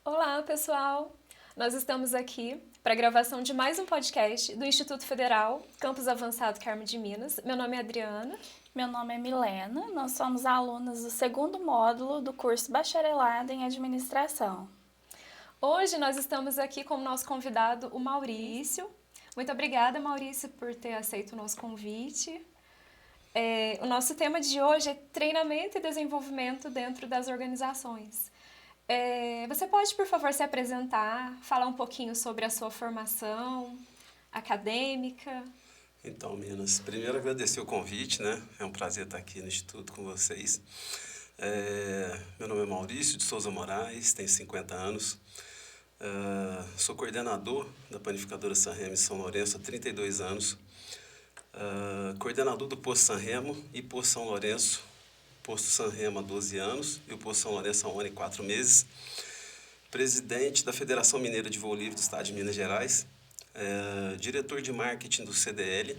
Olá, pessoal! Nós estamos aqui para a gravação de mais um podcast do Instituto Federal, Campus Avançado Carmo de Minas. Meu nome é Adriana. Meu nome é Milena, nós somos alunas do segundo módulo do curso Bacharelado em Administração. Hoje nós estamos aqui com o nosso convidado, o Maurício. Muito obrigada, Maurício, por ter aceito o nosso convite. O nosso tema de hoje é treinamento e desenvolvimento dentro das organizações. Você pode, por favor, se apresentar, falar um pouquinho sobre a sua formação acadêmica? Então, meninas, primeiro agradecer o convite, né? É um prazer estar aqui no Instituto com vocês. Meu nome é Maurício de Souza Moraes, tenho 50 anos. Sou coordenador da panificadora Sanremo em São Lourenço há 32 anos. Coordenador do Posto Sanremo e Posto São Lourenço. Posto Sanremo há 12 anos e o Posto São Lourenço há 1 ano e 4 meses. Presidente da Federação Mineira de Voo Livre do Estado de Minas Gerais. Diretor de marketing do CDL,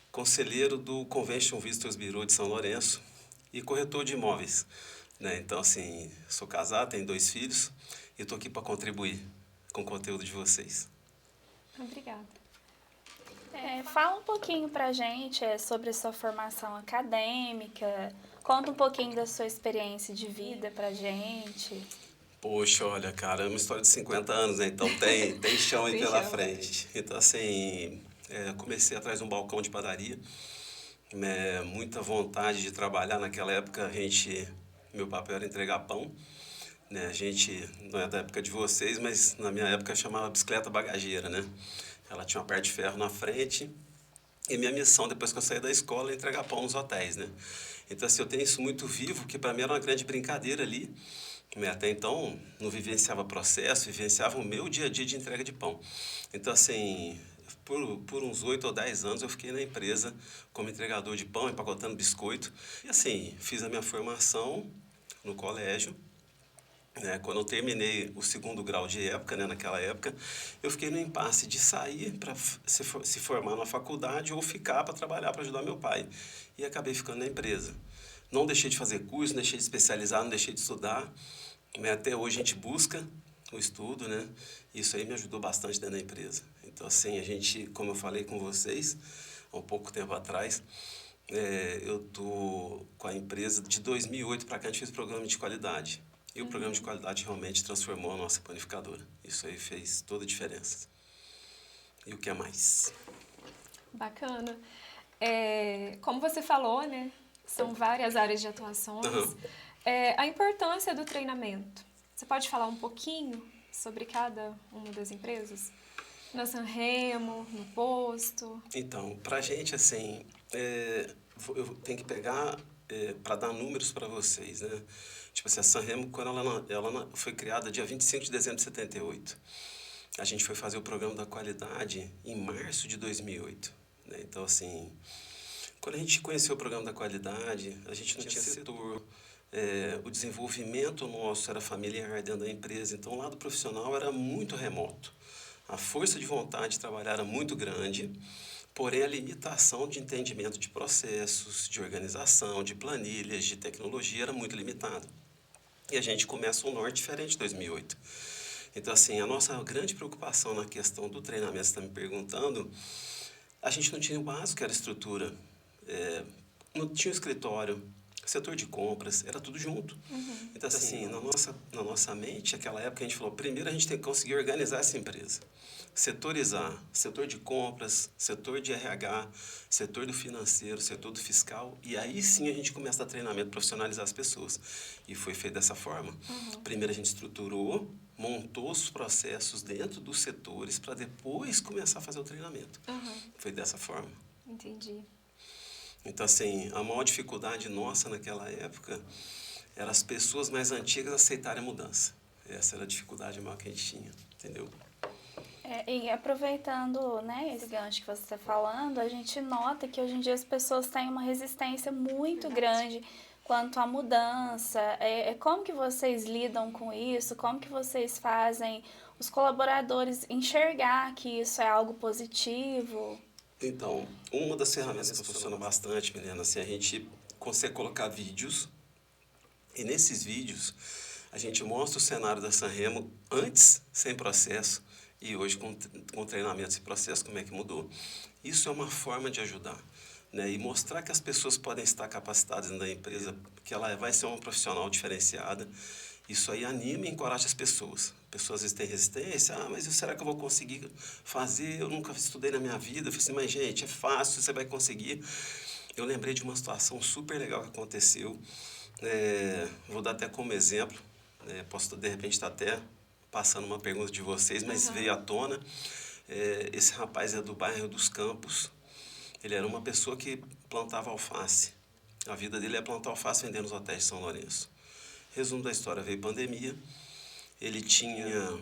conselheiro do Convention Visitors Bureau de São Lourenço e corretor de imóveis. Né? Então, assim, sou casado, tenho 2 filhos e estou aqui para contribuir com o conteúdo de vocês. Obrigada. Fala um pouquinho pra gente sobre a sua formação acadêmica, conta um pouquinho da sua experiência de vida pra gente. Poxa, olha, cara, é uma história de 50 anos, né? Então tem chão aí Tem pela chão. frente. Então, assim, comecei atrás de um balcão de padaria, né? Muita vontade de trabalhar. Naquela época, meu papel era entregar pão, né? A gente, não é da época de vocês, mas na minha época chamava bicicleta bagageira, né? Ela tinha uma parte de ferro na frente e minha missão, depois que eu saí da escola, é entregar pão nos hotéis, né? Então, assim, eu tenho isso muito vivo, que para mim era uma grande brincadeira ali. Né? Até então, não vivenciava processo, vivenciava o meu dia a dia de entrega de pão. Então, assim, por uns 8 ou 10 anos eu fiquei na empresa como entregador de pão, empacotando biscoito. E, assim, fiz a minha formação no colégio. Né? Quando eu terminei o segundo grau de época, né, naquela época, eu fiquei no impasse de sair para se formar na faculdade ou ficar para trabalhar para ajudar meu pai. E acabei ficando na empresa. Não deixei de fazer curso, não deixei de especializar, não deixei de estudar. Né? Até hoje a gente busca o estudo, né? Isso aí me ajudou bastante dentro da empresa. Então, assim, a gente, como eu falei com vocês há um pouco tempo atrás, eu tô com a empresa de 2008 para cá, a gente fez programa de qualidade. E o programa de qualidade realmente transformou a nossa panificadora. Isso aí fez toda a diferença. E o que é mais? Bacana. Como você falou, né? São várias áreas de atuações. Aham. A importância do treinamento. Você pode falar um pouquinho sobre cada uma das empresas? Na Sanremo, no posto. Então, para a gente, assim, eu tenho que pegar para dar números para vocês, né? Tipo assim, a Sanremo, quando ela foi criada dia 25 de dezembro de 78. A gente foi fazer o programa da qualidade em março de 2008. Né? Então, assim, quando a gente conheceu o programa da qualidade, a gente não tinha setor, o desenvolvimento nosso era familiar dentro da empresa, então o lado profissional era muito remoto. A força de vontade de trabalhar era muito grande, porém a limitação de entendimento de processos, de organização, de planilhas, de tecnologia era muito limitada. E a gente começa um norte diferente em 2008. Então, assim, a nossa grande preocupação na questão do treinamento, você está me perguntando, a gente não tinha o básico, que era a estrutura. Não tinha o escritório, setor de compras, era tudo junto. Então, assim, na nossa mente, naquela época, a gente falou, primeiro a gente tem que conseguir organizar essa empresa. Setorizar, setor de compras, setor de RH, setor do financeiro, setor do fiscal, e aí sim a gente começa a dar treinamento, profissionalizar as pessoas. E foi feito dessa forma. Primeiro a gente estruturou, montou os processos dentro dos setores para depois começar a fazer o treinamento. Foi dessa forma. Entendi. Então, assim, a maior dificuldade nossa naquela época era as pessoas mais antigas aceitarem a mudança. Essa era a dificuldade maior que a gente tinha, entendeu? E aproveitando, né, esse gancho que você está falando, a gente nota que hoje em dia as pessoas têm uma resistência muito grande quanto à mudança. Como que vocês lidam com isso? Como que vocês fazem os colaboradores enxergar que isso é algo positivo? Então, uma das ferramentas que funciona bastante, Milena, assim, a gente consegue colocar vídeos e nesses vídeos A gente mostra o cenário da Sanremo antes, sem processo, e hoje com treinamento, esse processo, como é que mudou. Isso é uma forma de ajudar, né? E mostrar que as pessoas podem estar capacitadas na empresa, que ela vai ser uma profissional diferenciada. Isso aí anima e encoraja as pessoas. Pessoas às vezes têm resistência, mas será que eu vou conseguir fazer? Eu nunca estudei na minha vida. Eu falei assim, mas gente, é fácil, você vai conseguir. Eu lembrei de uma situação super legal que aconteceu. Vou dar até como exemplo, posso de repente estar até passando uma pergunta de vocês, mas veio à tona. Esse rapaz é do bairro dos Campos. Ele era uma pessoa que plantava alface. A vida dele é plantar alface e vender nos hotéis de São Lourenço. Resumo da história, veio pandemia, ele tinha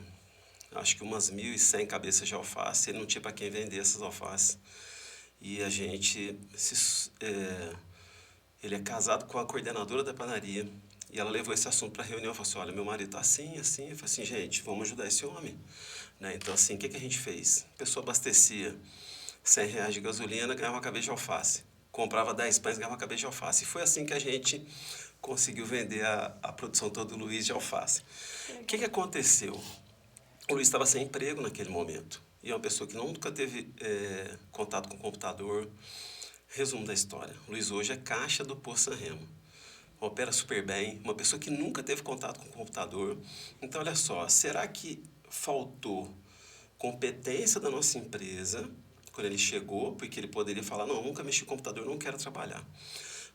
acho que umas 1.100 cabeças de alface, ele não tinha para quem vender essas alfaces. E a gente, ele é casado com a coordenadora da padaria, e ela levou esse assunto para a reunião, falou assim, olha, meu marido está assim, assim. Eu falei assim, gente, vamos ajudar esse homem. Né? Então, assim, o que a gente fez? A pessoa abastecia R$100 de gasolina, ganhava uma cabeça de alface. Comprava 10 pães, ganhava uma cabeça de alface. E foi assim que a gente conseguiu vender a produção toda do Luiz de alface. O que aconteceu? O Luiz estava sem emprego naquele momento. E é uma pessoa que nunca teve contato com o computador. Resumo da história. O Luiz hoje é caixa do Poço Sanremo. Opera super bem. Uma pessoa que nunca teve contato com o computador. Então, olha só. Será que faltou competência da nossa empresa quando ele chegou? Porque ele poderia falar, não, nunca mexi com computador, não quero trabalhar.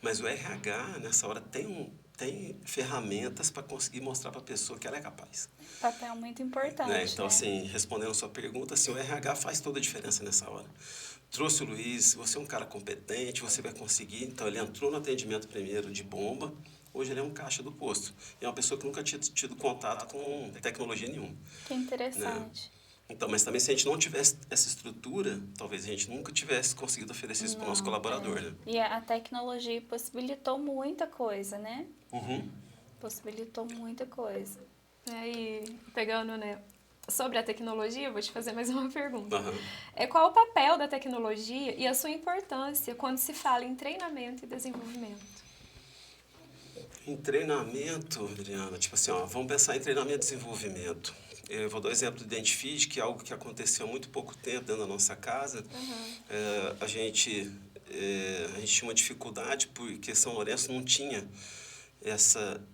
Mas o RH, nessa hora, tem ferramentas para conseguir mostrar para a pessoa que ela é capaz. Papel muito importante, né? Então, assim, respondendo a sua pergunta, assim, o RH faz toda a diferença nessa hora. Trouxe o Luiz, você é um cara competente, você vai conseguir. Então, ele entrou no atendimento primeiro de bomba, hoje ele é um caixa do posto. É uma pessoa que nunca tinha tido contato com tecnologia nenhuma. Que interessante. Né? Então, mas também se a gente não tivesse essa estrutura, talvez a gente nunca tivesse conseguido oferecer isso para o nosso colaborador, né? E a tecnologia possibilitou muita coisa, né? Uhum. Possibilitou muita coisa. E pegando, né, sobre a tecnologia, eu vou te fazer mais uma pergunta. Uhum. Qual o papel da tecnologia e a sua importância quando se fala em treinamento e desenvolvimento? Em treinamento, Adriana, tipo assim, vamos pensar em treinamento e desenvolvimento. Eu vou dar o exemplo do Identifeed, que é algo que aconteceu há muito pouco tempo dentro da nossa casa. A gente tinha uma dificuldade porque São Lourenço não tinha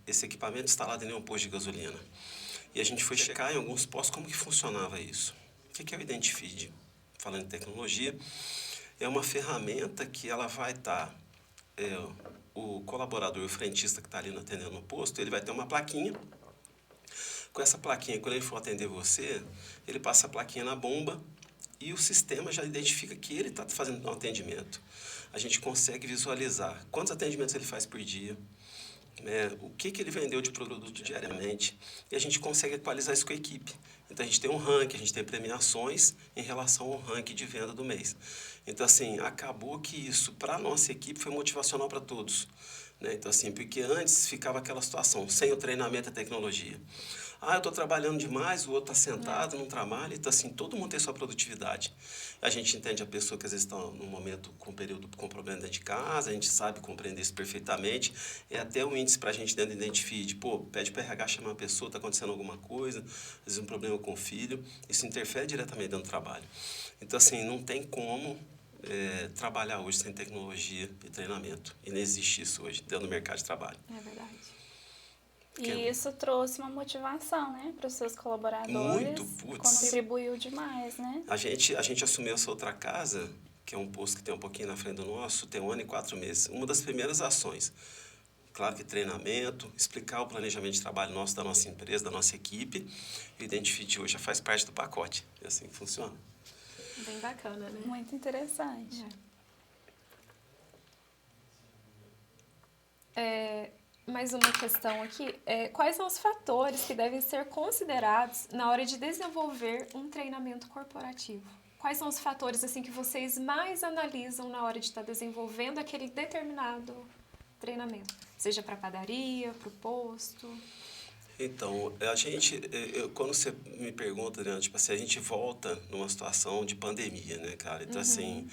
esse equipamento instalado em nenhum posto de gasolina. E a gente foi checar em alguns postos como que funcionava isso. O que é o Identifeed? Falando em tecnologia, é uma ferramenta que ela vai estar... o colaborador, o frentista que está ali atendendo no posto, ele vai ter uma plaquinha. Com essa plaquinha, quando ele for atender você, ele passa a plaquinha na bomba e o sistema já identifica que ele está fazendo um atendimento. A gente consegue visualizar quantos atendimentos ele faz por dia, o que ele vendeu de produto diariamente, e a gente consegue equalizar isso com a equipe. Então, a gente tem um ranking, a gente tem premiações em relação ao ranking de venda do mês. Então, assim, acabou que isso, para a nossa equipe, foi motivacional para todos. Né? Então, assim, porque antes ficava aquela situação, sem o treinamento e a tecnologia. Eu estou trabalhando demais, o outro está sentado, não trabalha. Então, assim, todo mundo tem sua produtividade. A gente entende a pessoa que às vezes está num momento com período com problema dentro de casa, a gente sabe compreender isso perfeitamente. É até um índice para a gente dentro do Identifeed. Pede para o RH chamar a pessoa, está acontecendo alguma coisa, às vezes um problema com o filho. Isso interfere diretamente dentro do trabalho. Então, assim, não tem como trabalhar hoje sem tecnologia e treinamento. E não existe isso hoje dentro do mercado de trabalho. É verdade. E isso trouxe uma motivação, né, para os seus colaboradores. Muito, putz. Contribuiu demais, né? A gente assumiu essa outra casa, que é um posto que tem um pouquinho na frente do nosso, tem 1 ano e 4 meses. Uma das primeiras ações, claro que treinamento, explicar o planejamento de trabalho nosso, da nossa empresa, da nossa equipe. E o Identifeed hoje já faz parte do pacote. É assim que funciona. Bem bacana, né? Muito interessante. Mais uma questão aqui. Quais são os fatores que devem ser considerados na hora de desenvolver um treinamento corporativo? Quais são os fatores assim que vocês mais analisam na hora de estar desenvolvendo aquele determinado treinamento? Seja para a padaria, para o posto? Então, quando você me pergunta, né, tipo assim, a gente volta numa situação de pandemia, né, cara? Então, assim,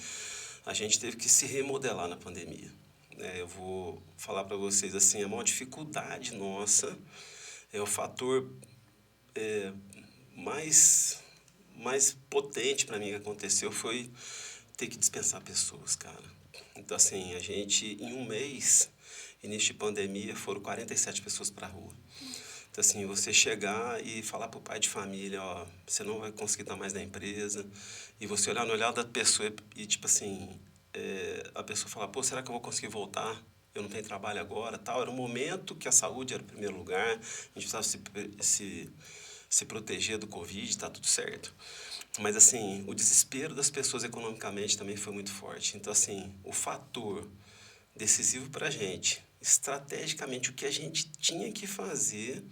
a gente teve que se remodelar na pandemia. Eu vou falar para vocês, assim, a maior dificuldade nossa É o fator mais, mais potente para mim que aconteceu foi ter que dispensar pessoas, cara. Então, assim, a gente, em um mês, início de pandemia, foram 47 pessoas para a rua. Então, assim, você chegar e falar para o pai de família, ó, você não vai conseguir estar mais na empresa, e você olhar no olhar da pessoa e tipo assim, a pessoa falar, pô, será que eu vou conseguir voltar? Eu não tenho trabalho agora, tal. Era um momento que a saúde era o primeiro lugar, a gente precisava se proteger do Covid, tá tudo certo. Mas, assim, o desespero das pessoas economicamente também foi muito forte. Então, assim, o fator decisivo para a gente, estrategicamente, o que a gente tinha que fazer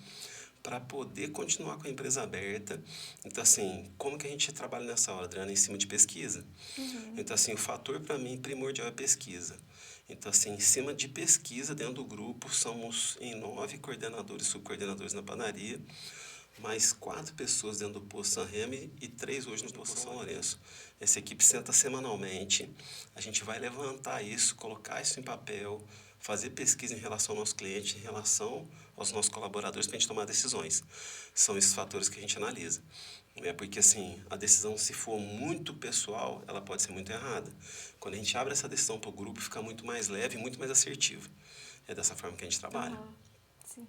para poder continuar com a empresa aberta. Então, assim, como que a gente trabalha nessa hora, Adriana? Em cima de pesquisa. Então, assim, o fator para mim primordial é pesquisa. Então, assim, em cima de pesquisa dentro do grupo, somos em 9 coordenadores e subcoordenadores na padaria, mais 4 pessoas dentro do Poço San Remo e 3 hoje no Poço São Lourenço. Essa equipe senta semanalmente, a gente vai levantar isso, colocar isso em papel, fazer pesquisa em relação ao nosso cliente, em relação aos nossos colaboradores, para a gente tomar decisões. São esses fatores que a gente analisa. Porque, assim, a decisão, se for muito pessoal, ela pode ser muito errada. Quando a gente abre essa decisão para o grupo, fica muito mais leve e muito mais assertivo. É dessa forma que a gente trabalha. Sim.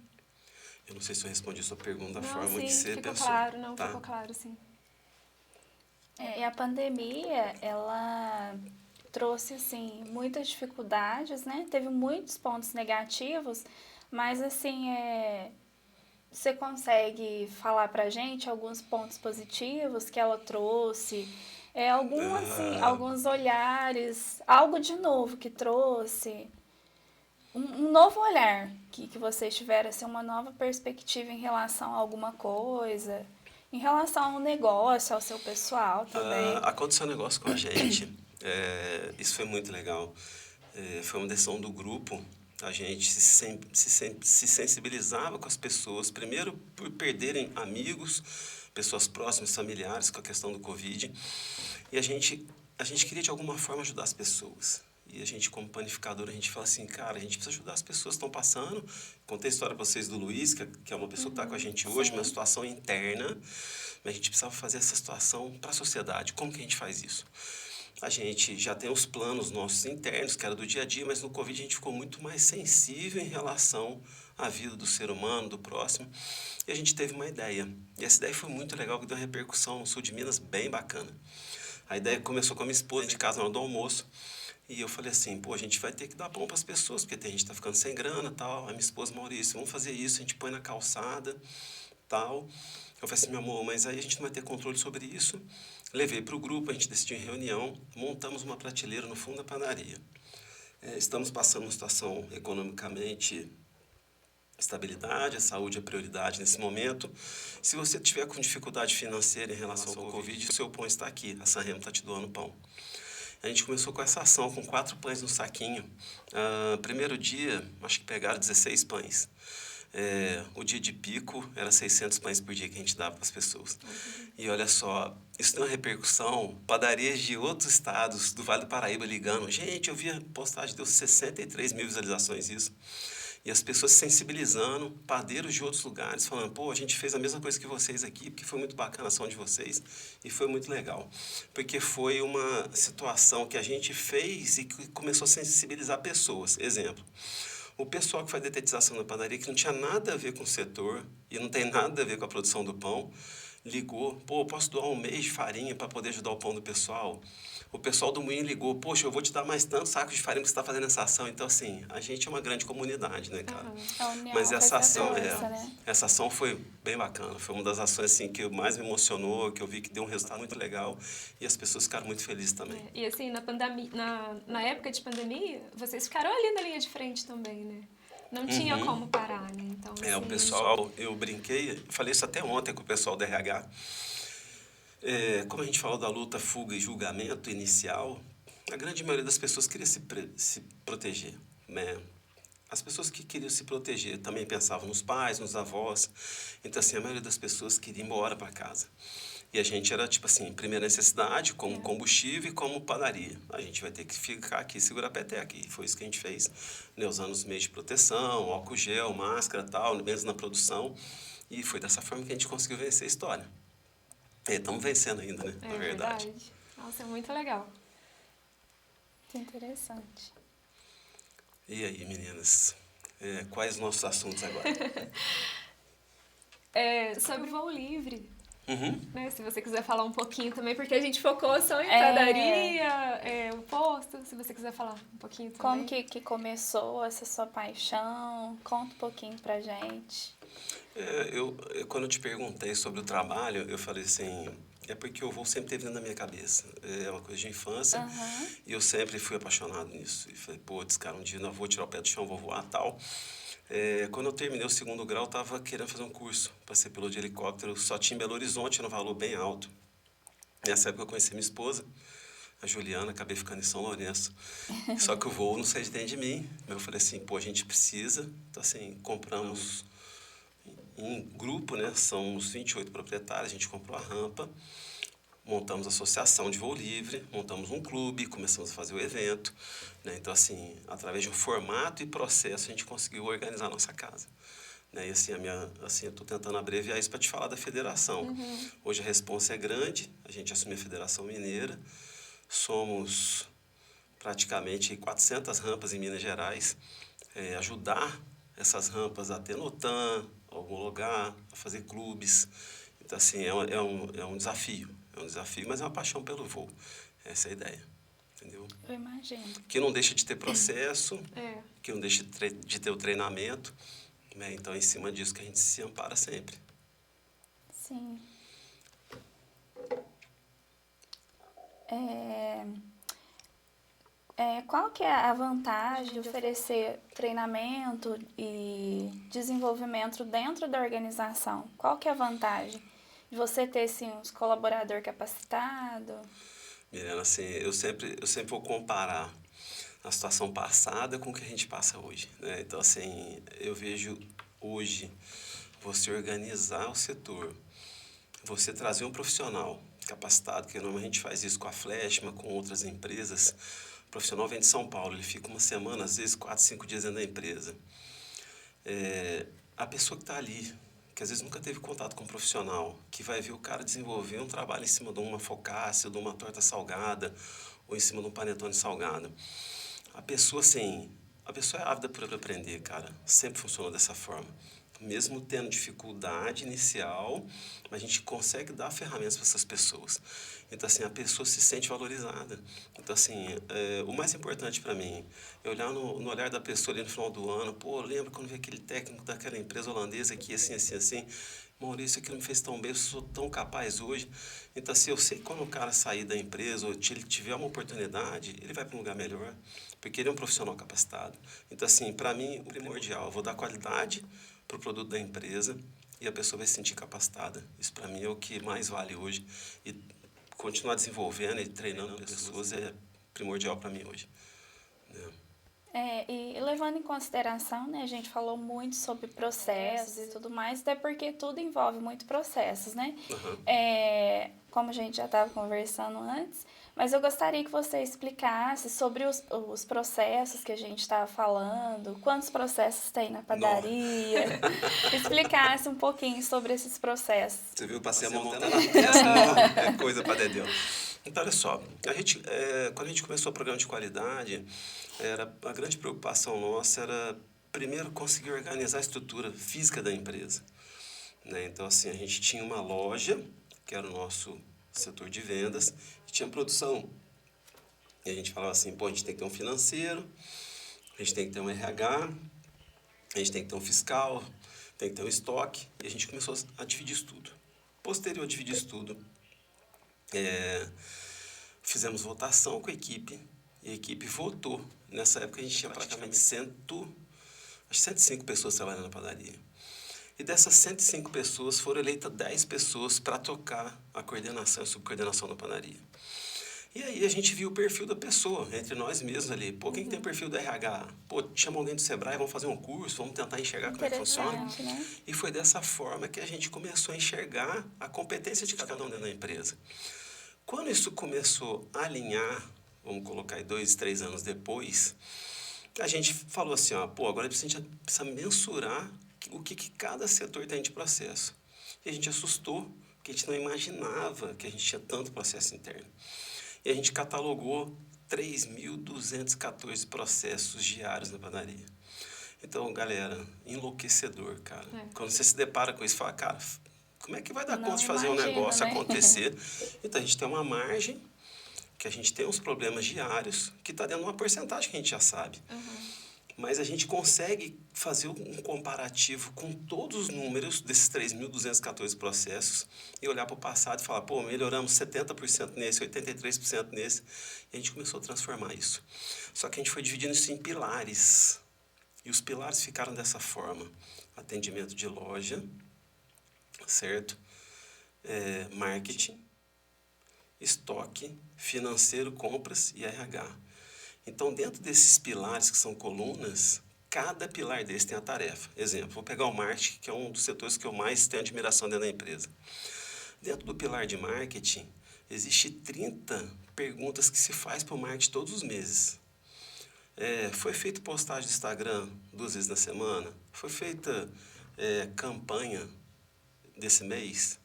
Eu não sei se eu respondi a sua pergunta da Não, forma que sim, você ficou pensou. claro, não, Tá? ficou claro, sim. E a pandemia, ela trouxe, assim, muitas dificuldades, né? Teve muitos pontos negativos, mas, assim, você consegue falar pra gente alguns pontos positivos que ela trouxe? Assim, Ah, alguns olhares, algo de novo que trouxe? Um novo olhar que vocês tiveram, assim, uma nova perspectiva em relação a alguma coisa, em relação ao negócio, ao seu pessoal também. aconteceu um negócio com a gente, isso foi muito legal. Foi uma decisão do grupo, a gente se sensibilizava com as pessoas, primeiro por perderem amigos, pessoas próximas, familiares, com a questão do Covid, e a gente queria de alguma forma ajudar as pessoas. E a gente, como panificador, a gente fala assim, cara, a gente precisa ajudar as pessoas que estão passando. Contei a história para vocês do Luiz, que é uma pessoa que está com a gente hoje, uma situação interna, mas a gente precisava fazer essa situação para a sociedade. Como que a gente faz isso? A gente já tem os planos nossos internos, que era do dia a dia, mas no Covid a gente ficou muito mais sensível em relação à vida do ser humano, do próximo. E a gente teve uma ideia. E essa ideia foi muito legal, que deu uma repercussão no sul de Minas bem bacana. A ideia começou com a minha esposa de casa na hora do almoço. E eu falei assim, pô, a gente vai ter que dar pão para as pessoas, porque tem gente que tá ficando sem grana, tal. A minha esposa, Maurício, vamos fazer isso, a gente põe na calçada, tal. Eu falei assim, meu amor, mas aí a gente não vai ter controle sobre isso. Levei para o grupo, a gente decidiu em reunião, montamos uma prateleira no fundo da padaria. Estamos passando uma situação economicamente estabilidade, a saúde é prioridade nesse momento. Se você tiver com dificuldade financeira em relação ao Covid, o seu pão está aqui, a Sanremo está te doando pão. A gente começou com essa ação, com 4 pães no saquinho. Primeiro dia, acho que pegaram 16 pães. O dia de pico era 600 pães por dia que a gente dava para as pessoas. E olha só, isso tem uma repercussão, padarias de outros estados, do Vale do Paraíba ligando. Gente, eu vi a postagem, deu 63 mil visualizações isso. E as pessoas se sensibilizando, padeiros de outros lugares, falando, pô, a gente fez a mesma coisa que vocês aqui, porque foi muito bacana a ação de vocês, e foi muito legal. Porque foi uma situação que a gente fez e que começou a sensibilizar pessoas. Exemplo, o pessoal que faz detetização na padaria, que não tinha nada a ver com o setor, e não tem nada a ver com a produção do pão, ligou, pô, posso doar um mês de farinha para poder ajudar o pão do pessoal? O pessoal do moinho ligou, poxa, eu vou te dar mais tantos sacos de farinha que você está fazendo essa ação. Então, assim, a gente é uma grande comunidade, né, cara? A união Mas faz essa a ação, força, né? essa ação foi bem bacana. Foi uma das ações, assim, que mais me emocionou, que eu vi que deu um resultado muito legal. E as pessoas ficaram muito felizes também. E assim, na época de pandemia, vocês ficaram ali na linha de frente também, né? Não tinha como parar, né? Então, O assim, pessoal, eu brinquei, falei isso até ontem com o pessoal do RH. Como a gente falou da luta, fuga e julgamento inicial, a grande maioria das pessoas queria se proteger, né? as pessoas que queriam se proteger também pensavam nos pais, nos avós. Então, assim, a maioria das pessoas queria ir embora para casa. E a gente era, tipo assim, primeira necessidade, como combustível e como padaria. A gente vai ter que ficar aqui, segurar a peteca. E foi isso que a gente fez, né? Usando os meios de proteção, álcool gel, máscara e tal, mesmo na produção. E foi dessa forma que a gente conseguiu vencer a história. E estamos vencendo ainda, né? É Na verdade. verdade. Nossa, é muito legal. Que interessante. E aí, meninas? Quais os nossos assuntos agora? Sobre o voo livre, Uhum. né? Se você quiser falar um pouquinho também, porque a gente focou só em É. padaria, o posto. Se você quiser falar um pouquinho também. Como que começou essa sua paixão? Conta um pouquinho pra gente. Quando eu te perguntei sobre o trabalho, eu falei assim, é porque o voo sempre teve dentro da minha cabeça. É uma coisa de infância e eu sempre fui apaixonado nisso. E falei, putz, cara, um dia eu vou tirar o pé do chão, vou voar tal. Quando eu terminei o 2º grau, eu estava querendo fazer um curso para ser piloto de helicóptero, só tinha em Belo Horizonte, era um valor bem alto. Nessa época eu conheci minha esposa, a Juliana, acabei ficando em São Lourenço. Só que o voo não saiu de dentro de mim. Eu falei assim, pô, a gente precisa. Então, assim, compramos em grupo, né? Somos 28 proprietários, a gente comprou a rampa, montamos a associação de voo livre, montamos um clube, começamos a fazer o evento, né? Então, assim, através de um formato e processo, a gente conseguiu organizar a nossa casa. Né? E assim, eu estou tentando abreviar isso para te falar da federação. Hoje a responsa é grande, a gente assumiu a Federação Mineira, somos praticamente 400 rampas em Minas Gerais, ajudar essas rampas a ter notam, a homologar, a fazer clubes. Então, assim, é um desafio, mas é uma paixão pelo voo. Essa é a ideia, entendeu? Eu imagino. Que não deixa de ter processo, É. que não deixa de ter o treinamento, né? Então, é em cima disso que a gente se ampara sempre. Sim. Qual que é a vantagem de oferecer treinamento e desenvolvimento dentro da organização? Qual que é a vantagem de você ter, assim, uns colaborador capacitado? Mirena, assim, eu sempre vou comparar a situação passada com o que a gente passa hoje, né? Então, assim, eu vejo hoje você organizar o setor, você trazer um profissional capacitado, que normalmente a gente faz isso com a Fleshman, com outras empresas. O profissional vem de São Paulo, ele fica uma semana, às vezes 4, 5 dias dentro da empresa. A pessoa que está ali, que às vezes nunca teve contato com um profissional, que vai ver o cara desenvolver um trabalho em cima de uma focaccia, de uma torta salgada, ou em cima de um panetone salgado. A pessoa, assim, a pessoa é ávida por aprender, cara. Sempre funcionou dessa forma. Mesmo tendo dificuldade inicial, a gente consegue dar ferramentas para essas pessoas. Então, assim, a pessoa se sente valorizada. Então, assim, o mais importante para mim é olhar no olhar da pessoa ali no final do ano. Pô, lembra quando vi aquele técnico daquela empresa holandesa aqui, assim, assim, assim. Maurício, aquilo me fez tão bem, eu sou tão capaz hoje. Então, assim, eu sei que quando o cara sair da empresa ou ele tiver uma oportunidade, ele vai para um lugar melhor, porque ele é um profissional capacitado. Então, assim, para mim, o primordial, eu vou dar qualidade para o produto da empresa e a pessoa vai se sentir capacitada. Isso, para mim, é o que mais vale hoje. E continuar desenvolvendo e treinando pessoas é primordial para mim hoje. Né? E levando em consideração, né, a gente falou muito sobre processos e tudo mais, até porque tudo envolve muito processos, né? Como a gente já estava conversando antes, mas eu gostaria que você explicasse sobre os processos que a gente estava falando, quantos processos tem na padaria, explicasse um pouquinho sobre esses processos. Você viu, passei a montanha na testa, não é coisa para dedéu. Então, olha só, quando a gente começou o programa de qualidade, a grande preocupação nossa era, primeiro, conseguir organizar a estrutura física da empresa. Né? Então, assim, a gente tinha uma loja, que era o nosso setor de vendas, e tinha produção. E a gente falava assim, pô, a gente tem que ter um financeiro, a gente tem que ter um RH, a gente tem que ter um fiscal, tem que ter um estoque, e a gente começou a dividir isso tudo. Posterior a dividir isso tudo, fizemos votação com a equipe, e a equipe votou. Nessa época a gente tinha praticamente 105 pessoas trabalhando na padaria. E dessas 105 pessoas foram eleitas 10 pessoas para tocar a coordenação e a subcoordenação da padaria. E aí a gente viu o perfil da pessoa, entre nós mesmos ali. Pô, quem que tem perfil do RH? Pô, chama alguém do Sebrae, vamos fazer um curso, vamos tentar enxergar como é que funciona. Interessante, né? E foi dessa forma que a gente começou a enxergar a competência de cada um dentro da empresa. Quando isso começou a alinhar, vamos colocar aí 2, 3 anos depois, a gente falou assim, ó, pô, agora a gente precisa mensurar o que cada setor tem de processo. E a gente assustou, porque a gente não imaginava que a gente tinha tanto processo interno. E a gente catalogou 3.214 processos diários na padaria. Então, galera, enlouquecedor, cara. Quando você se depara com isso, fala, cara, como é que vai dar Não conta de fazer um imagino, negócio né? acontecer? Então, a gente tem uma margem, que a gente tem uns problemas diários, que está dentro de uma porcentagem que a gente já sabe. Mas a gente consegue fazer um comparativo com todos os números desses 3.214 processos e olhar para o passado e falar, pô, melhoramos 70% nesse, 83% nesse. E a gente começou a transformar isso. Só que a gente foi dividindo isso em pilares. E os pilares ficaram dessa forma. Atendimento de loja, certo? Marketing, estoque, financeiro, compras e RH. Então, dentro desses pilares que são colunas, cada pilar desse tem a tarefa. Exemplo, vou pegar o marketing, que é um dos setores que eu mais tenho admiração dentro da empresa. Dentro do pilar de marketing, existe 30 perguntas que se faz para o marketing todos os meses. Foi feita postagem no Instagram 2 vezes na semana? Foi feita campanha desse mês?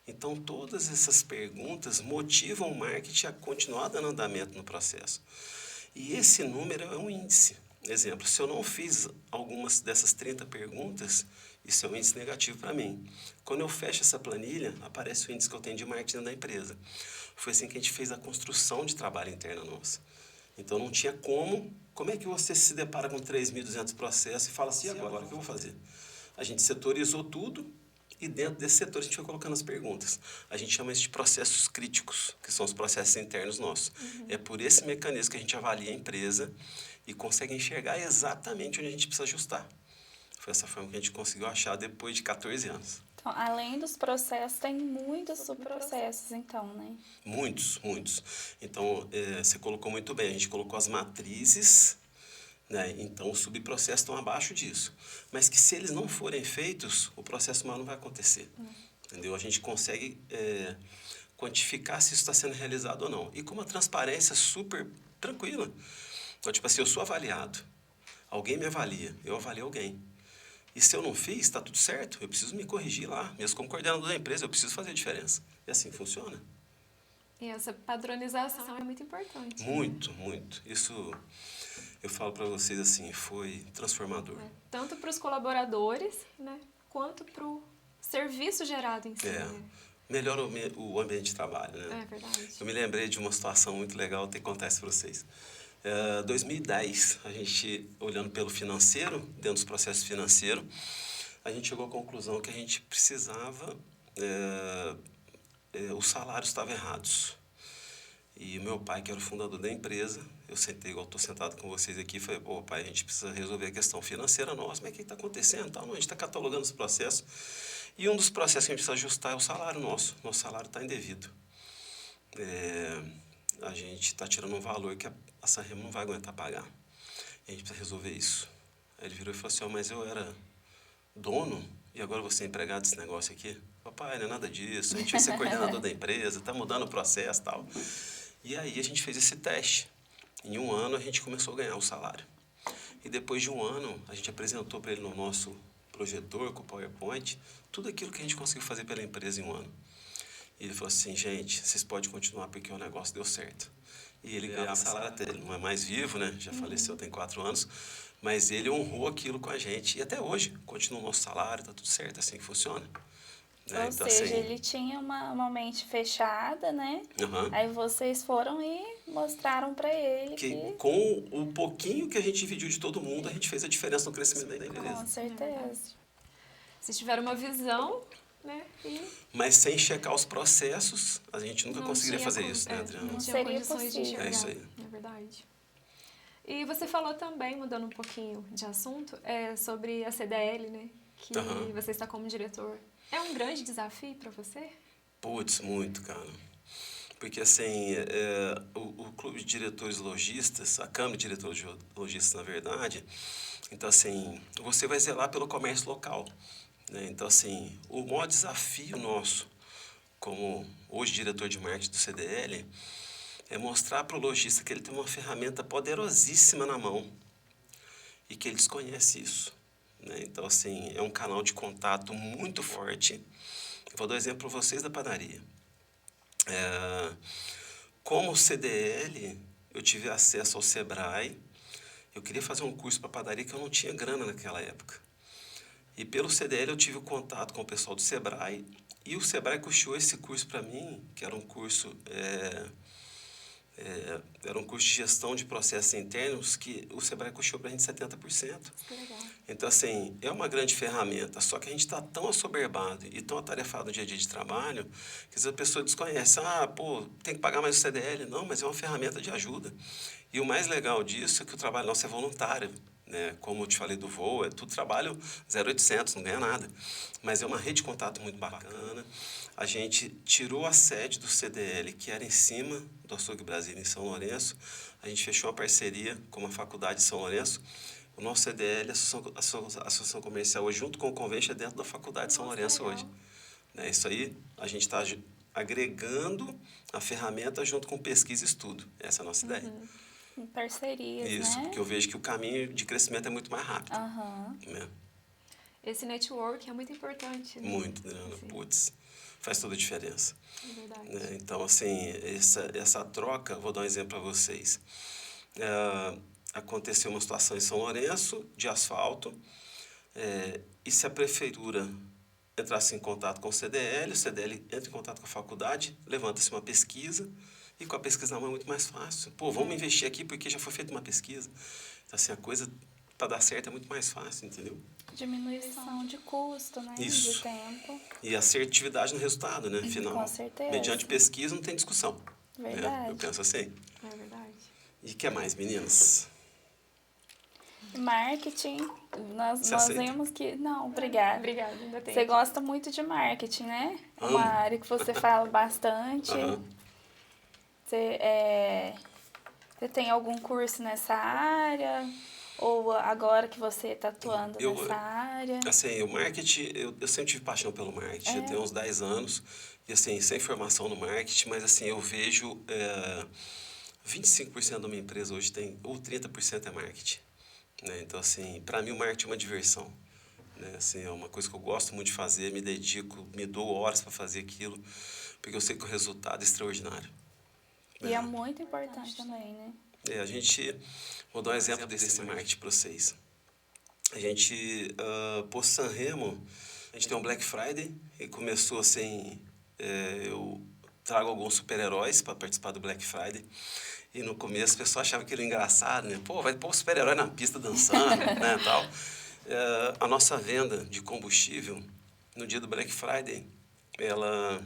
Então, todas essas perguntas motivam o marketing a continuar dando andamento no processo. E esse número é um índice. Exemplo, se eu não fiz algumas dessas 30 perguntas, isso é um índice negativo para mim. Quando eu fecho essa planilha, aparece o índice que eu tenho de marketing da empresa. Foi assim que a gente fez a construção de trabalho interno nossa. Então, não tinha como é que você se depara com 3.200 processos e fala assim, e agora, o que eu vou fazer? A gente setorizou tudo e dentro desse setor a gente foi colocando as perguntas. A gente chama isso de processos críticos, que são os processos internos nossos. É por esse mecanismo que a gente avalia a empresa e consegue enxergar exatamente onde a gente precisa ajustar. Foi essa forma que a gente conseguiu achar depois de 14 anos. Então, além dos processos, tem muitos subprocessos, então, né? Muitos, muitos. Então, você colocou muito bem, a gente colocou as matrizes, né? Então, os subprocessos estão abaixo disso. Mas que se eles não forem feitos, o processo mal não vai acontecer. Entendeu? A gente consegue quantificar se isso está sendo realizado ou não. E com uma transparência super tranquila. Então, tipo assim, eu sou avaliado. Alguém me avalia, eu avalio alguém. E se eu não fiz, está tudo certo. Eu preciso me corrigir lá. Mesmo como coordenador da empresa, eu preciso fazer a diferença. E assim funciona. E essa padronização é muito importante. Muito, muito. Isso, eu falo para vocês assim, foi transformador. Tanto para os colaboradores, né, quanto para o serviço gerado em si. Né? Melhora o ambiente de trabalho, né? É verdade. Eu me lembrei de uma situação muito legal, tenho que contar isso para vocês. 2010, a gente, olhando pelo financeiro, dentro dos processos financeiros, a gente chegou à conclusão que a gente precisava, os salários estavam errados. E o meu pai, que era o fundador da empresa, eu sentei, igual estou sentado com vocês aqui, e falei, pô, pai, a gente precisa resolver a questão financeira nossa, mas o que está acontecendo? Não, a gente está catalogando esse processo. E um dos processos que a gente precisa ajustar é o salário nosso. Nosso salário está indevido. A gente está tirando um valor que a Sanremo não vai aguentar pagar. E a gente precisa resolver isso. Aí ele virou e falou assim, mas eu era dono e agora você é empregado desse negócio aqui? Papai, não é nada disso, a gente vai ser coordenador da empresa, está mudando o processo e tal. E aí a gente fez esse teste. Em 1 ano a gente começou a ganhar o salário. E depois de 1 ano, a gente apresentou para ele no nosso projetor, com o PowerPoint, tudo aquilo que a gente conseguiu fazer pela empresa em 1 ano. E ele falou assim, gente, vocês podem continuar porque o negócio deu certo. E ele ganhava salário até, ele não é mais vivo, né? Já faleceu tem 4 anos. Mas ele honrou aquilo com a gente. E até hoje, continua o nosso salário, tá tudo certo, assim que funciona. Ou Então, seja, assim, ele tinha uma mente fechada, né? Aham. Aí vocês foram e mostraram para ele que... com o pouquinho que a gente dividiu de todo mundo, a gente fez a diferença no crescimento da Com empresa. certeza. Vocês tiveram uma visão, né? E Mas sem checar os processos, a gente nunca não conseguiria tinha fazer como- isso, né, não Adriana? Não tinha seria condições de possível. enxergar. É isso aí. É verdade. E você falou também, mudando um pouquinho de assunto, sobre a CDL, né? Que Aham. você está como diretor. É um grande desafio para você? Putz, muito, cara. Porque, assim, o Clube de Diretores Lojistas, a Câmara de Diretores Lojistas, na verdade, então, assim, você vai zelar pelo comércio local, né? Então, assim, o maior desafio nosso, como hoje diretor de marketing do CDL, é mostrar para o lojista que ele tem uma ferramenta poderosíssima na mão e que ele desconhece isso, né? Então, assim, é um canal de contato muito forte. Eu vou dar um exemplo para vocês da padaria. Como CDL, eu tive acesso ao Sebrae. Eu queria fazer um curso para padaria que eu não tinha grana naquela época. E pelo CDL eu tive o contato com o pessoal do Sebrae e o Sebrae custeou esse curso para mim, que era um curso era um curso de gestão de processos internos que o Sebrae custeou para a gente 70%. Que legal. Então, assim, é uma grande ferramenta, só que a gente está tão assoberbado e tão atarefado no dia a dia de trabalho que às vezes a pessoa desconhece. Ah, pô, tem que pagar mais o CDL. Não, mas é uma ferramenta de ajuda. E o mais legal disso é que o trabalho nosso é voluntário, né? Como eu te falei do voo, é tudo trabalho 0800, não ganha nada. Mas é uma rede de contato muito bacana. A gente tirou a sede do CDL, que era em cima do Açougue Brasília, em São Lourenço. A gente fechou uma parceria com uma faculdade de São Lourenço. O nosso CDL, a Associação Comercial, hoje, junto com o Convention, é dentro da faculdade de São Lourenço hoje. Né? Isso aí, a gente está agregando a ferramenta junto com pesquisa e estudo. Essa é a nossa ideia. Em parcerias, Isso, né? porque eu vejo que o caminho de crescimento é muito mais rápido. Né? Esse network é muito importante, né? Muito, Adriana. Putz, faz toda a diferença. É verdade. Né? Então, assim, essa troca, vou dar um exemplo para vocês. Aconteceu uma situação em São Lourenço, de asfalto, e se a prefeitura entrasse em contato com o CDL entra em contato com a faculdade, levanta-se uma pesquisa, e com a pesquisa na mão é muito mais fácil. Pô, vamos investir aqui porque já foi feita uma pesquisa. Então, assim, a coisa para dar certo é muito mais fácil, entendeu? Diminuição de custo, né? Isso. De tempo. E assertividade no resultado, né? Final. Com certeza. Mediante pesquisa não tem discussão. Verdade. Né? Eu penso assim. É verdade. E o que mais, meninas? Marketing, nós aceita? vemos que... Não, obrigada. Obrigada, ainda tem. Você gosta muito de marketing, né? É uma área que você fala bastante. Você tem algum curso nessa área? Ou agora que você está atuando nessa área? Assim, o marketing, eu sempre tive paixão pelo marketing. Eu tenho uns 10 anos. E, assim, sem formação no marketing, mas, assim, eu vejo 25% da minha empresa hoje tem, ou 30% é marketing. Né? Então, assim, para mim o marketing é uma diversão. Né? Assim, é uma coisa que eu gosto muito de fazer, me dedico, me dou horas para fazer aquilo, porque eu sei que o resultado é extraordinário. E é muito importante também, né? A gente, vou dar um exemplo desse marketing para vocês. A gente, por Sanremo, a gente tem um Black Friday e começou assim, eu trago alguns super-heróis para participar do Black Friday. E no começo o pessoal achava que era engraçado, né? Pô, vai pôr o super-herói na pista dançando, né, tal. A nossa venda de combustível no dia do Black Friday, ela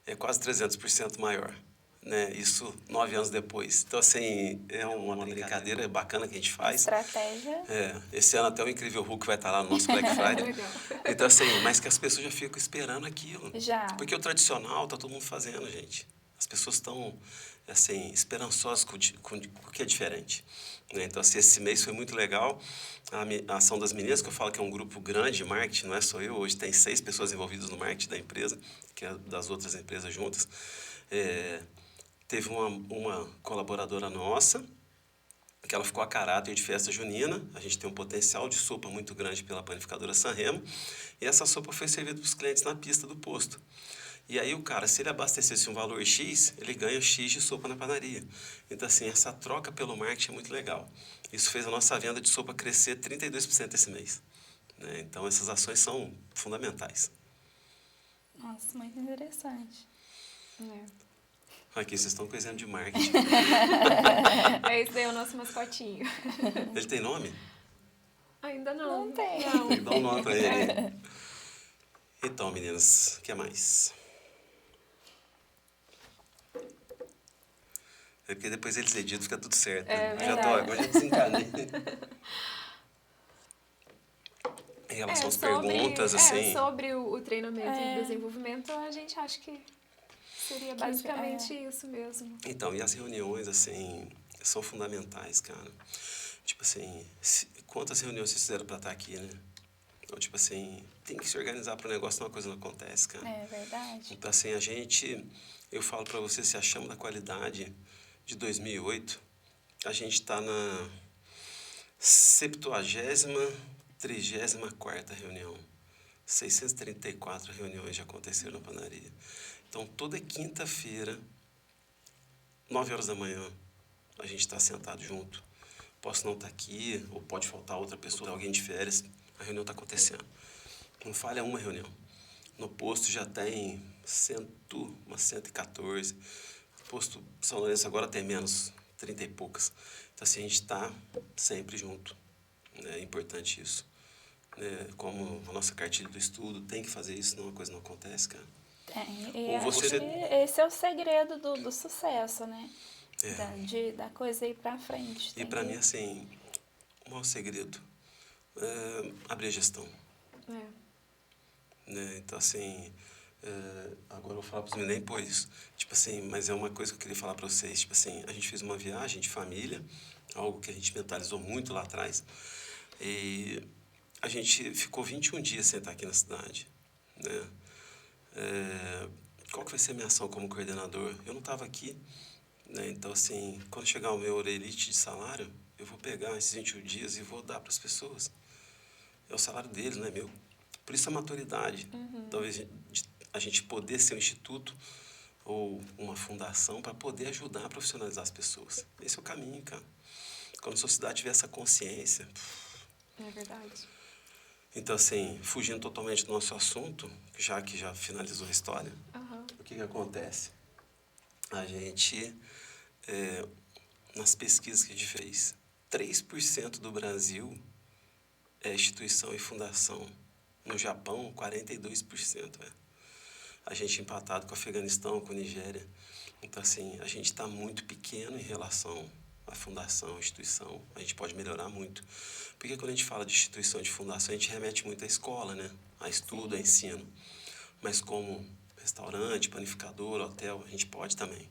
é quase 300% maior, né? Isso 9 anos depois. Então, assim, é uma brincadeira bacana que a gente faz. Estratégia. Esse ano até o Incrível Hulk vai estar lá no nosso Black Friday. Então, assim, mas que as pessoas já ficam esperando aquilo. Já. Porque o tradicional tá todo mundo fazendo, gente. As pessoas estão, assim, esperançosas com o que é diferente. Né? Então, assim, esse mês foi muito legal. A ação das meninas, que eu falo que é um grupo grande de marketing, não é só eu. Hoje tem 6 pessoas envolvidas no marketing da empresa, que é das outras empresas juntas. Teve uma colaboradora nossa, que ela ficou a caráter de festa junina. A gente tem um potencial de sopa muito grande pela panificadora Sanremo. E essa sopa foi servida para os clientes na pista do posto. E aí o cara, se ele abastecesse um valor X, ele ganha X de sopa na padaria. Então, assim, essa troca pelo marketing é muito legal. Isso fez a nossa venda de sopa crescer 32% esse mês. Né? Então, essas ações são fundamentais. Nossa, muito interessante. Aqui, vocês estão com exemplo de marketing. Esse daí é o nosso mascotinho. Ele tem nome? Ainda não. Não tem. Tem que dar um nome para ele. Então, meninas, o que mais? É porque depois eles editam, fica tudo certo. Né? Agora já desencanei. Em relação às perguntas, assim... sobre o treinamento e desenvolvimento, a gente acha que Seria basicamente isso mesmo. Então, e as reuniões, assim, são fundamentais, cara. Tipo assim, quantas reuniões vocês fizeram pra estar aqui, né? Então, tipo assim, tem que se organizar para o negócio, senão a coisa não acontece, cara. É verdade. Então, assim, eu falo para você, se a Chama da Qualidade de 2008, a gente está na 70ª, 34ª reunião. 634 reuniões já aconteceram na panaria. Então, toda quinta-feira, 9 horas da manhã, a gente está sentado junto. Posso não estar aqui, ou pode faltar outra pessoa, alguém de férias, a reunião está acontecendo. Não falha uma reunião. No posto já tem umas 114. O posto São Lourenço agora tem menos, 30 e poucas. Então, assim, a gente está sempre junto. É importante isso. Como a nossa cartilha do estudo tem que fazer isso, senão a coisa não acontece, cara. E Ou acho você- que esse é o segredo do sucesso, né? É. Da coisa ir pra frente. E Tem para que- mim, assim, o maior segredo é abrir a gestão. É. Né? Então, assim, agora eu vou falar para os meninos, nem por isso. Tipo assim, mas é uma coisa que eu queria falar para vocês. Tipo assim, a gente fez uma viagem de família, algo que a gente mentalizou muito lá atrás. E a gente ficou 21 dias sem estar aqui na cidade. Né? Qual que vai ser a minha ação como coordenador? Eu não estava aqui. Né? Então, assim, quando chegar o meu orelite de salário, eu vou pegar esses 21 dias e vou dar para as pessoas. É o salário deles, não é meu. Por isso a maturidade. Talvez a gente poder ser um instituto ou uma fundação para poder ajudar a profissionalizar as pessoas. Esse é o caminho, cara. Quando a sociedade tiver essa consciência. É verdade. Então, assim, fugindo totalmente do nosso assunto, já que já finalizou a história, Aham. o que acontece? A gente, nas pesquisas que a gente fez, 3% do Brasil é instituição e fundação. No Japão, 42%. A gente empatado com o Afeganistão, com a Nigéria. Então, assim, a gente está muito pequeno em relação à fundação, à instituição. A gente pode melhorar muito. Porque quando a gente fala de instituição e de fundação, a gente remete muito à escola, né? A estudo, a ensino. Mas como restaurante, panificador, hotel, a gente pode também.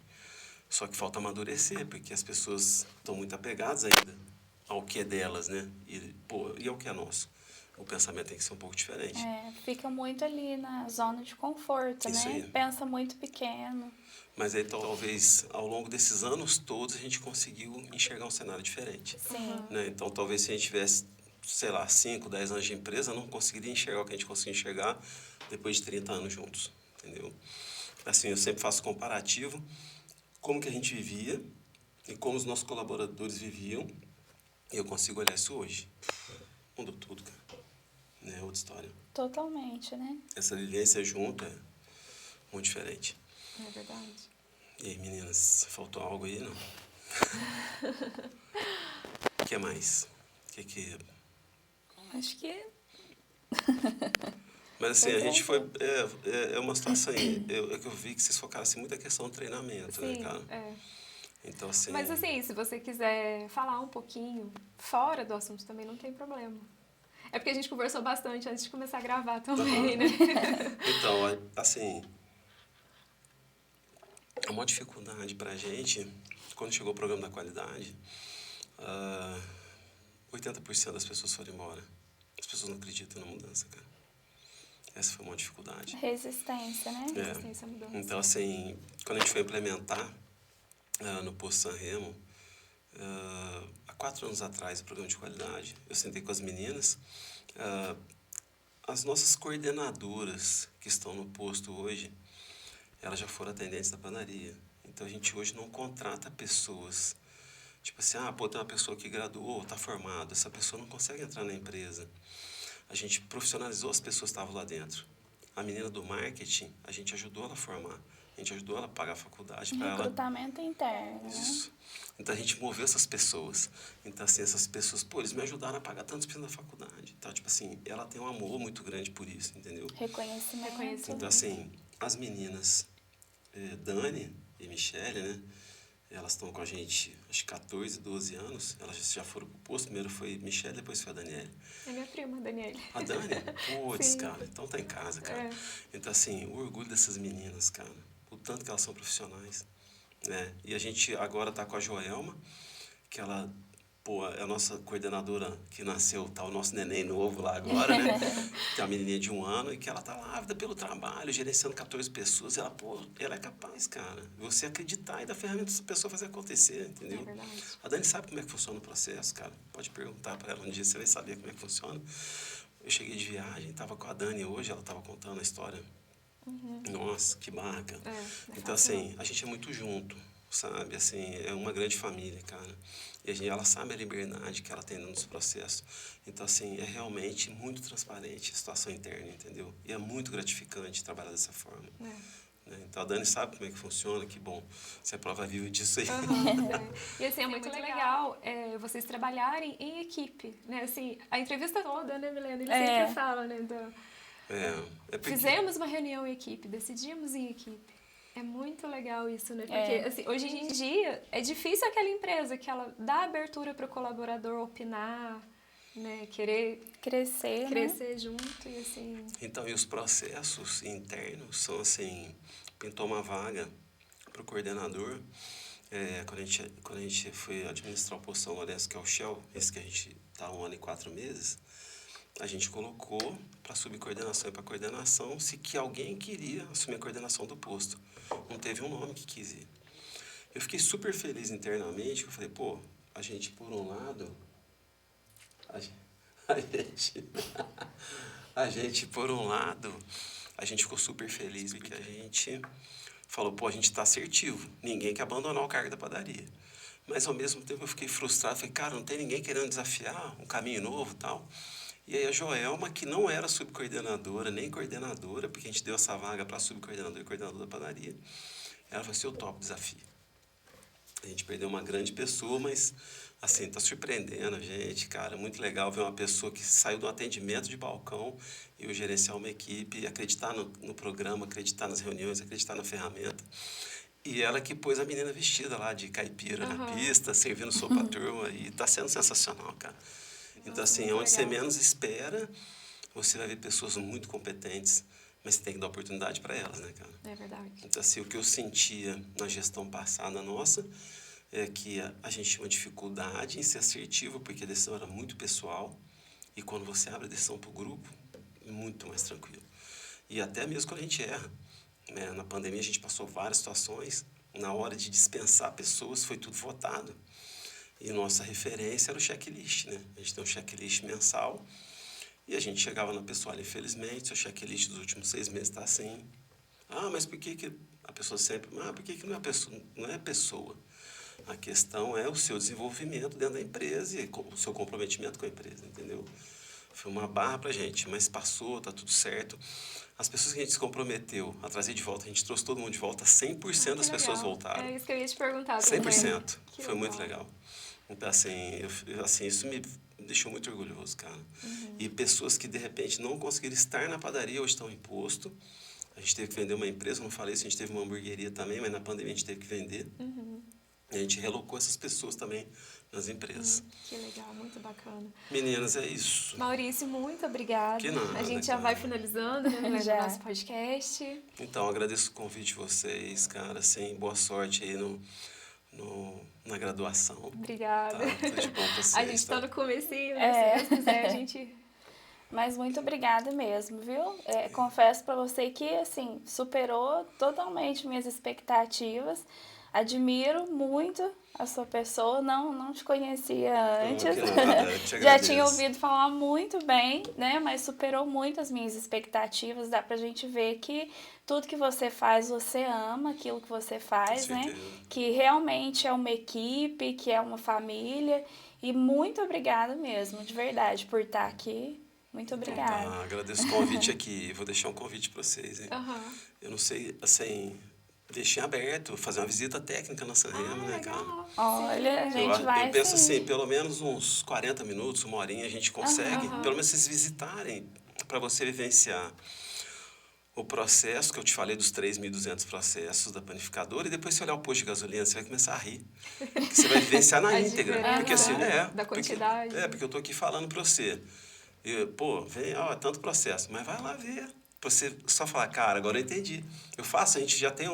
Só que falta amadurecer, porque as pessoas estão muito apegadas ainda ao que é delas, né? E ao que é nosso. O pensamento tem que ser um pouco diferente. Fica muito ali na zona de conforto, Isso né? aí. Pensa muito pequeno. Mas aí talvez ao longo desses anos todos a gente conseguiu enxergar um cenário diferente. Sim. Né? Então talvez se a gente tivesse, sei lá, 5, 10 anos de empresa, não conseguiria enxergar o que a gente conseguiu enxergar depois de 30 anos juntos. Entendeu? Assim, eu sempre faço comparativo como que a gente vivia e como os nossos colaboradores viviam. E eu consigo olhar isso hoje. Mudou tudo, cara. Né? Outra história. Totalmente, né? Essa vivência junto é muito diferente. É verdade. E aí, meninas, faltou algo aí, não? O que mais? Acho que Mas assim, a gente foi... É uma situação aí. Eu vi que vocês focaram assim, muito a questão do treinamento, né, Sim, cara? é. Então, assim... Mas assim, se você quiser falar um pouquinho fora do assunto também, não tem problema. É porque a gente conversou bastante antes de começar a gravar também, né? Então, assim... A maior dificuldade pra gente, quando chegou o programa da qualidade, 80% das pessoas foram embora. As pessoas não acreditam na mudança, cara. Essa foi uma dificuldade. resistência, né? Resistência à mudança. Então, assim, quando a gente foi implementar no Posto Sanremo, há 4 anos atrás, o programa de qualidade, eu sentei com as meninas, as nossas coordenadoras que estão no posto hoje, elas já foram atendentes da panaria. Então, a gente hoje não contrata pessoas. Tipo assim, tem uma pessoa que graduou, está formada, essa pessoa não consegue entrar na empresa. A gente profissionalizou as pessoas que estavam lá dentro. A menina do marketing, a gente ajudou ela a formar. A gente ajudou ela a pagar a faculdade para ela. Recrutamento interno, né? Isso. Então, a gente moveu essas pessoas. Então, assim, essas pessoas, eles me ajudaram a pagar tantos por cento da faculdade. Então, tipo assim, ela tem um amor muito grande por isso, entendeu? Reconhecimento. Então, assim, as meninas, Dani e Michele, né? Elas estão com a gente, acho que 14, 12 anos. Elas já foram pro posto. Primeiro foi Michele, depois foi a Daniele. É minha prima, Daniele. A Dani? Putz, Sim. cara. Então tá em casa, cara. É. Então, assim, o orgulho dessas meninas, cara. O tanto que elas são profissionais, né? E a gente agora está com a Joelma, que ela, pô, é a nossa coordenadora que nasceu, tá o nosso neném novo lá agora, né? Tem uma menininha de 1 ano e que ela tá lá ávida pelo trabalho, gerenciando 14 pessoas. E ela, pô, ela é capaz, cara. Você acreditar e dar ferramenta para essa pessoa fazer acontecer, entendeu? É verdade. A Dani sabe como é que funciona o processo, cara. Pode perguntar para ela um dia, você vai saber como é que funciona. Eu cheguei de viagem, tava com a Dani hoje, ela tava contando a história. Nossa, que marca. Então, assim, a gente é muito junto, sabe? Assim, é uma grande família, cara. E ela sabe a liberdade que ela tem nos processos. Então, assim, é realmente muito transparente a situação interna, entendeu? E é muito gratificante trabalhar dessa forma. Né? Então, a Dani sabe como é que funciona, que bom. Você é prova viva disso aí. E, assim, é muito legal vocês trabalharem em equipe, né? Assim, a entrevista toda, né, Milena? Ele sempre fala, né? Porque... Fizemos uma reunião em equipe, decidimos em equipe. É muito legal isso, né? Porque, assim, hoje em dia, é difícil aquela empresa que ela dá abertura para o colaborador opinar, né? Querer crescer junto e, assim... Então, e os processos internos são, assim, pintou uma vaga para o coordenador. Quando a gente foi administrar o Poção Lourenço, que é o Shell, esse que a gente está 1 ano e 4 meses, a gente colocou para subcoordenação e para coordenação se que alguém queria assumir a coordenação do posto. Não teve um nome que quis ir. Eu fiquei super feliz internamente, eu falei, pô, a gente, por um lado, por um lado, a gente ficou super feliz porque a gente falou, pô, a gente está assertivo, ninguém quer abandonar o cargo da padaria. Mas, ao mesmo tempo, eu fiquei frustrado, falei, cara, não tem ninguém querendo desafiar um caminho novo e tal. E aí a Joelma, que não era subcoordenadora, nem coordenadora, porque a gente deu essa vaga para subcoordenador e coordenador da padaria, ela falou assim, eu topo o desafio. A gente perdeu uma grande pessoa, mas, assim, tá surpreendendo a gente, cara. Muito legal ver uma pessoa que saiu do atendimento de balcão e o gerenciar uma equipe, acreditar no programa, acreditar nas reuniões, acreditar na ferramenta. E ela que pôs a menina vestida lá de caipira na pista, servindo sopa à turma, e tá sendo sensacional, cara. Então, assim, onde você menos espera, você vai ver pessoas muito competentes, mas você tem que dar oportunidade para elas, né, cara? É verdade. Então, assim, o que eu sentia na gestão passada nossa é que a gente tinha uma dificuldade em ser assertivo, porque a decisão era muito pessoal, e quando você abre a decisão para o grupo, é muito mais tranquilo. E até mesmo quando a gente erra. Né? Na pandemia, a gente passou várias situações, na hora de dispensar pessoas, foi tudo votado. E nossa referência era o checklist, né? A gente tem um checklist mensal e a gente chegava na pessoa, olha, infelizmente, seu checklist dos últimos 6 meses está assim. Ah, mas por que a pessoa sempre... Ah, por que não é pessoa? Não é pessoa. A questão é o seu desenvolvimento dentro da empresa e o seu comprometimento com a empresa, entendeu? Foi uma barra pra gente, mas passou, tá tudo certo. As pessoas que a gente se comprometeu a trazer de volta, a gente trouxe todo mundo de volta, 100% das pessoas voltaram. É isso que eu ia te perguntar. 100%. Foi muito legal. Então, assim, isso me deixou muito orgulhoso, cara. E pessoas que, de repente, não conseguiram estar na padaria, hoje estão em posto. A gente teve que vender uma empresa, não falei isso, a gente teve uma hamburgueria também, mas na pandemia a gente teve que vender. A gente relocou essas pessoas também nas empresas. Que legal, muito bacana. Meninas, é isso. Maurício, muito obrigada. Que nada, a gente já vai finalizando, né, no nosso podcast. Então, agradeço o convite de vocês, cara. Assim, boa sorte aí na graduação. Obrigada. Tá, tudo de bom pra vocês. A gente está no comecinho, né? Se Deus quiser, a gente... Mas muito obrigada mesmo, viu? Confesso para você que, assim, superou totalmente minhas expectativas. Admiro muito a sua pessoa, não te conhecia antes. Já tinha ouvido falar muito bem, né? Mas superou muito as minhas expectativas. Dá pra gente ver que tudo que você faz, você ama aquilo que você faz, né? Que realmente é uma equipe, que é uma família. E muito obrigada mesmo, de verdade, por estar aqui. Muito obrigada. Tá, agradeço o convite aqui. Vou deixar um convite para vocês, hein? Eu não sei, assim... Deixei aberto, fazer uma visita técnica na Sanremo, né, cara? Olha, a gente vai. Eu penso assim, pelo menos uns 40 minutos, 1 horinha, a gente consegue, pelo menos vocês visitarem, para você vivenciar o processo, que eu te falei dos 3.200 processos da panificadora, e depois você olhar o posto de gasolina, você vai começar a rir. Porque você vai vivenciar na íntegra. Porque assim, da quantidade. Porque eu tô aqui falando para você. E, pô, vem, ó, tanto processo, mas vai lá ver. você só falar, cara, agora eu entendi. Eu faço, a gente já tem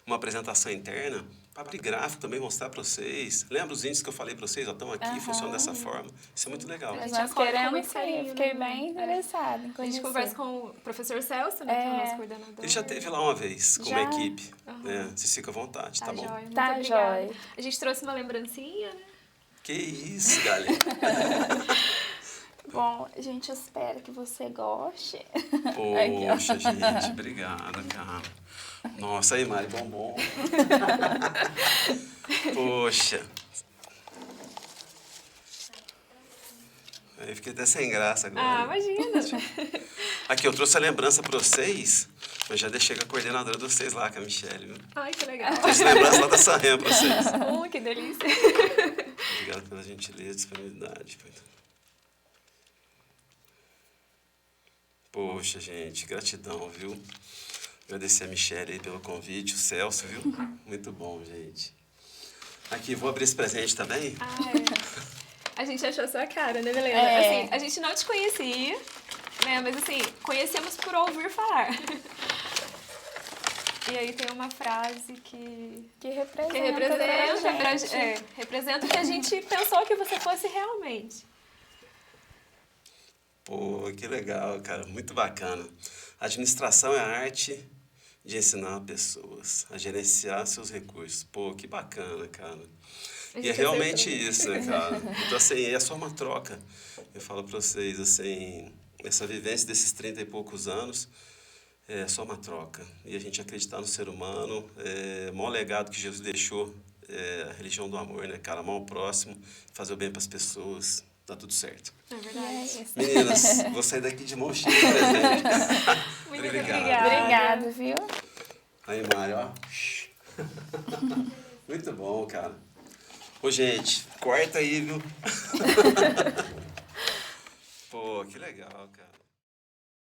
uma apresentação interna para abrir gráfico também, mostrar para vocês. Lembra os índices que eu falei para vocês? Ó, estão aqui, funciona dessa forma. Isso é muito legal. A Mas gente nós acolhe com queremos muito sim, carinho, eu fiquei né? bem interessada em A gente conhecer. conversa com o professor Celso, né, que é o nosso coordenador. Ele já esteve lá uma vez, com Já? uma equipe. Né? Vocês ficam à vontade, tá bom? Jóia, muito Tá, obrigada. jóia. A gente trouxe uma lembrancinha, né? Que isso, galera. Bom, a gente espera que você goste. Poxa, gente, obrigado, cara. Nossa, aí, Mari, bombom. Poxa. Aí fiquei até sem graça agora. Ah, imagina. Aqui, eu trouxe a lembrança para vocês, mas já deixei com a coordenadora de vocês lá, com a Michelle, viu? Ai, que legal. Trouxe lembrança lá da Sanremo para vocês. Que delícia. Obrigado pela gentileza e disponibilidade. Poxa, gente, gratidão, viu? Agradecer a Michelle aí pelo convite, o Celso, viu? Muito bom, gente. Aqui, vou abrir esse presente também. A gente achou a sua cara, né, Milena? É. Assim, a gente não te conhecia, né? Mas assim, conhecemos por ouvir falar. E aí tem uma frase que representa, representa o que a gente pensou que você fosse realmente. Pô, que legal, cara. Muito bacana. Administração é a arte de ensinar pessoas a gerenciar seus recursos. Pô, que bacana, cara. E é realmente isso, né, cara? Então, assim, é só uma troca. Eu falo para vocês, assim, essa vivência desses 30 e poucos anos é só uma troca. E a gente acreditar no ser humano, o maior legado que Jesus deixou é a religião do amor, né, cara? Amar o próximo, fazer o bem para as pessoas, tá tudo certo. É verdade. Meninas, vou sair daqui de mão cheia de presente. Muito Obrigado. Obrigada, viu? Aí, Mário, ó. Muito bom, cara. Ô, gente, corta aí, viu? Pô, que legal, cara.